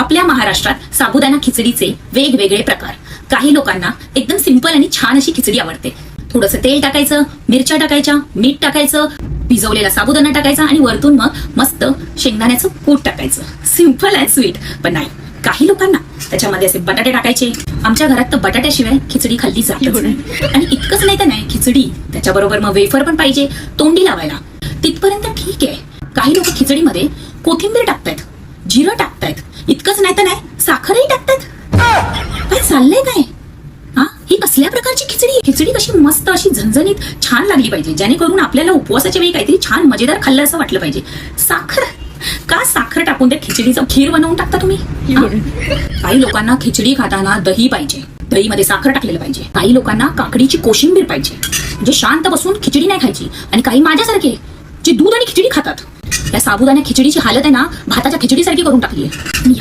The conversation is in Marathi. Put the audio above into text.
आपल्या महाराष्ट्रात साबुदाणा खिचडीचे वेगवेगळे प्रकार. काही लोकांना एकदम सिंपल आणि छान अशी खिचडी आवडते. थोडंसं तेल टाकायचं, मिरच्या टाकायच्या, मीठ टाकायचं, भिजवलेला साबुदाणा टाकायचा आणि वरतून मग मस्त शेंगदाण्याचं कूट टाकायचं. Simple and sweet. पण नाही, काही लोकांना त्याच्यामध्ये असे बटाटे टाकायचे. आमच्या घरात तर बटाट्याशिवाय खिचडी खाल्ली जातच नाही. आणि इतकंच नाही तर नाही, खिचडी त्याच्याबरोबर मग वेफर पण पाहिजे तोंडी लावायला. तिथपर्यंत ठीक आहे. काही लोक खिचडीमध्ये कोथिंबीर टाकतायत, जिरं टाकतायत. इतकंच नाही तर नाही, साखरही टाकतायत. काय चाललंय काय? ही कसल्या प्रकारची खिचडी? खिचडी कशी मस्त अशी झणझणीत छान लागली पाहिजे, जेणेकरून आपल्याला उपवासाच्या वेळी काहीतरी छान मजेदार खाल्लं असं वाटलं पाहिजे. साखर का? साखर टाकून त्या खिचडीचं खीर बनवून टाकता तुम्ही? काही लोकांना खिचडी खाताना दही पाहिजे, दहीमध्ये साखर टाकलेलं पाहिजे. काही लोकांना काकडीची कोशिंबीर पाहिजे, म्हणजे शांत बसून खिचडी नाही खायची. आणि काही माझ्यासारखे जे दूध आणि खिचडी खातात. या साबुदाणा खिचडीची हालत आहे ना, भाताच्या खिचडीसारखी करून टाकली आहे.